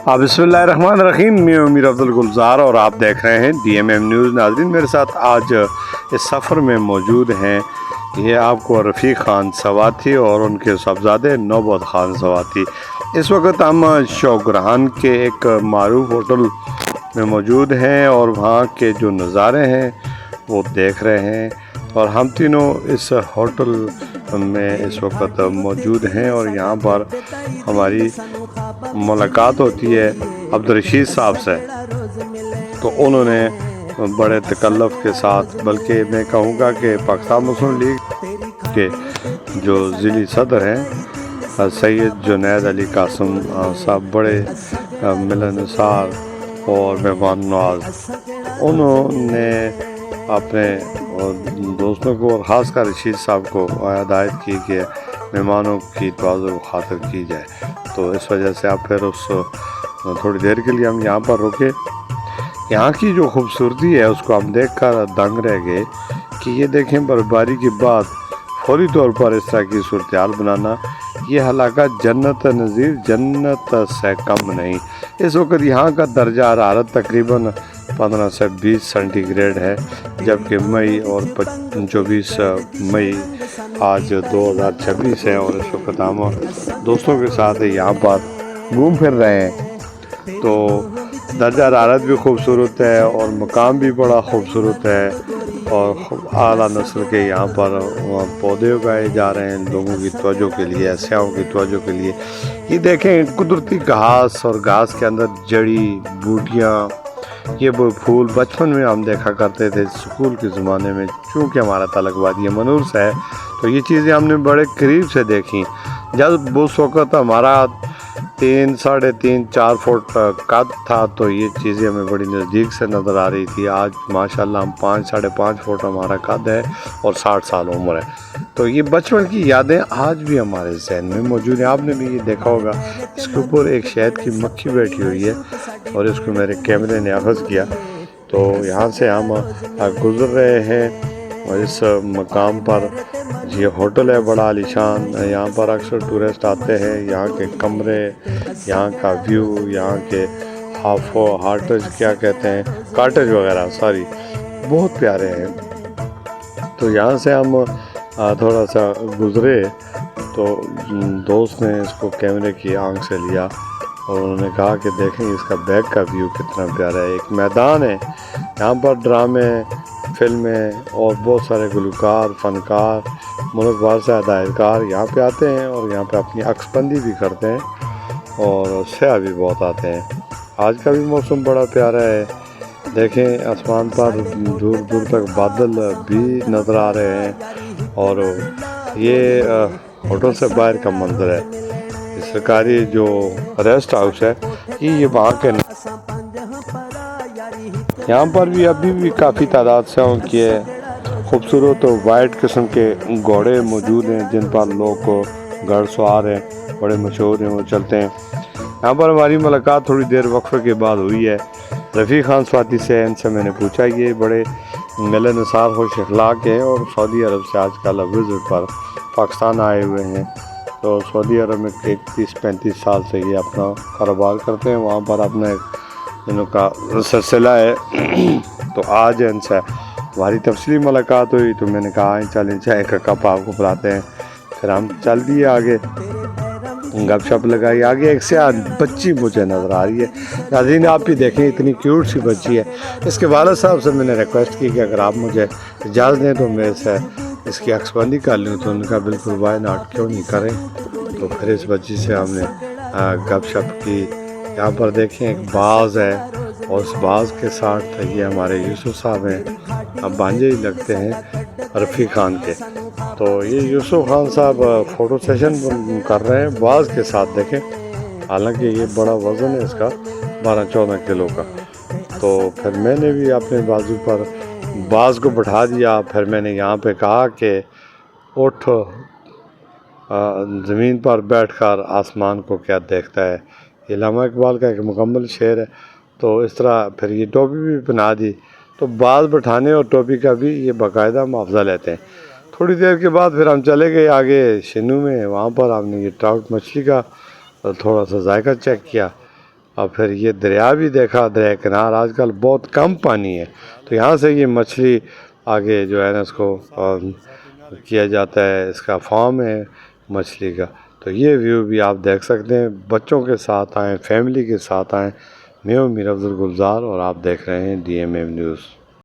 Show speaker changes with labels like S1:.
S1: बिस्मिल्लाहिर्रहमानिर्रहीम। मैं अमीर अब्दुल गुलजार और आप देख रहे हैं DMM न्यूज़। नाज़रीन, मेरे साथ आज इस सफ़र में मौजूद हैं ये आपको रफ़ीक ख़ान सवाती और उनके साहबजादे नौबत ख़ान सवाती। इस वक्त हम शौकरान के एक मारूफ होटल में मौजूद हैं और वहाँ के जो नज़ारे हैं वो देख रहे हैं, और हम तीनों इस होटल में इस वक्त मौजूद हैं और यहाँ पर हमारी मुलाकात होती है अब्दुल रशीद साहब से। तो उन्होंने बड़े तकल्लुफ़ के साथ, बल्कि मैं कहूँगा कि पाकिस्तान मुस्लिम लीग के जो ज़िली सदर हैं सैयद जुनैद अली कासिम साहब, बड़े मिलनसार और मेहमान नवाज, उन्होंने अपने दोस्तों को और ख़ास कर रशीद साहब को हिदायत की कि मेहमानों की तवाज़ुन खातिर की जाए। तो इस वजह से आप फिर उस थोड़ी देर के लिए हम यहाँ पर रुके। यहाँ की जो खूबसूरती है उसको हम देख कर दंग रह गए कि ये देखें, बर्फबारी के बाद फौरी तौर पर इस तरह की सूरत हाल बनाना, ये हलाकत जन्नत नज़ीर, जन्नत से कम नहीं। इस वक्त यहाँ का दर्जा हरारत तकरीबन 15 से 20 सेंटीग्रेड है, जबकि मई और 24 मई आज 2026 है और इस वक्त हम दोस्तों के साथ यहाँ पर घूम फिर रहे हैं। तो दर्जा हरारत भी खूबसूरत है और मकाम भी बड़ा खूबसूरत है, और आला नस्ल के यहाँ पर पौधे उगाए जा रहे हैं लोगों की तवज्जो के लिए, सयाहों की तवज्जो के लिए। ये देखें, कुदरती घास और घास के अंदर जड़ी बूटियाँ, ये वो फूल बचपन में हम देखा करते थे स्कूल के ज़माने में। चूँकि हमारा ताल्लुक़ वादी मनूर से है तो ये चीज़ें हमने बड़े करीब से देखी। जब उस वक़्त हमारा 3, साढ़े 3, 4 फुट कद था तो ये चीज़ें हमें बड़ी नज़दीक से नज़र आ रही थी। आज माशाल्लाह हम 5, साढ़े 5 फुट हमारा कद है और 60 साल उम्र है। तो ये बचपन की यादें आज भी हमारे जहन में मौजूद हैं। आपने भी ये देखा होगा, इसके ऊपर एक शहद की मक्खी बैठी हुई है और इसको मेरे कैमरे ने अख़ज़ किया। तो यहाँ से हम गुज़र रहे हैं और इस मकाम पर ये होटल है बड़ा आलीशान। यहाँ पर अक्सर टूरिस्ट आते हैं। यहाँ के कमरे, यहाँ का व्यू, यहाँ के हार्टेज क्या कहते हैं, कॉटेज वगैरह, सॉरी, बहुत प्यारे हैं। तो यहाँ से हम थोड़ा सा गुज़रे तो दोस्त ने इसको कैमरे की आंख से लिया और उन्होंने कहा कि देखें इसका बैक का व्यू कितना प्यारा है। एक मैदान है, यहाँ पर ड्रामे, फिल्में और बहुत सारे गुलकार, फ़नकार, मुल्क भर से हदायतकार यहाँ पे आते हैं और यहाँ पे अपनी अक्सबंदी भी करते हैं और सयाह भी बहुत आते हैं। आज का भी मौसम बड़ा प्यारा है। देखें, आसमान पर दूर दूर तक बादल भी नज़र आ रहे हैं और ये होटल से बाहर का मंजर है। सरकारी जो रेस्ट हाउस है ये वहाँ के, यहाँ पर भी अभी भी काफ़ी तादाद से उनकी खूबसूरत और वाइट किस्म के घोड़े मौजूद हैं जिन पर लोग घड़ सवार हैं, बड़े मशहूर हैं, वो चलते हैं। यहाँ पर हमारी मुलाकात थोड़ी देर वक्फे के बाद हुई है रफ़ीक ख़ान सवाती से। इनसे मैंने पूछा, ये बड़े मिलनसार खुश अखलाक हैं और सऊदी अरब से आजकल विज़िट पर पाकिस्तान आए हुए हैं। तो सऊदी अरब में 30-35 साल से ये अपना कारोबार करते हैं, वहाँ पर अपना इनका सिलसिला है। तो आज इनसे हमारी तफसीली मुलाकात हुई तो मैंने कहा चलें चाय का कप आपको पिलाते हैं। फिर हम चल दिए आगे, गपशप लगाई। आगे एक से बच्ची मुझे नज़र आ रही है। नाज़रीन, आप भी देखें, इतनी क्यूट सी बच्ची है। इसके वालिद साहब से मैंने रिक्वेस्ट की कि अगर आप मुझे इजाज़त दें तो मैं से इसकी अक्सबंदी कर लूँ, तो उनका बिल्कुल वाई नॉट, क्यों नहीं करें। तो फिर इस बच्ची से हमने गपशप की। यहाँ पर देखें एक बाज़ है और उस बाज़ के साथ ये हमारे यूसुफ साहब हैं, अब भांजे ही लगते हैं रफ़ीक ख़ान के। तो ये यूसुफ खान साहब फ़ोटो सेशन कर रहे हैं बाज़ के साथ। देखें, हालांकि ये बड़ा वज़न है इसका, 12-14 किलो का। तो फिर मैंने भी अपने बाजू पर बाज़ को बैठा दिया। फिर मैंने यहाँ पे कहा कि उठ, ज़मीन पर बैठकर आसमान को क्या देखता है। ये अल्लामा इकबाल का एक मुकम्मल शेर है। तो इस तरह फिर ये टोपी भी पहना दी। तो बाल बैठाने और टोपी का भी ये बाकायदा मुआवजा लेते हैं। थोड़ी देर के बाद फिर हम चले गए आगे शिनू में। वहाँ पर हमने ये ट्राउट मछली का थोड़ा सा जायका चेक किया اور پھر یہ دریا بھی دیکھا، دریا کنار آج کل بہت کم پانی ہے، تو یہاں سے یہ مچھلی آگے جو ہے نا اس کو کیا جاتا ہے، اس کا فارم ہے مچھلی کا۔ تو یہ ویو بھی آپ دیکھ سکتے ہیں، بچوں کے ساتھ آئیں، فیملی کے ساتھ آئیں۔ میں ہوں میر عبدالگلزار اور آپ دیکھ رہے ہیں DMM نیوز۔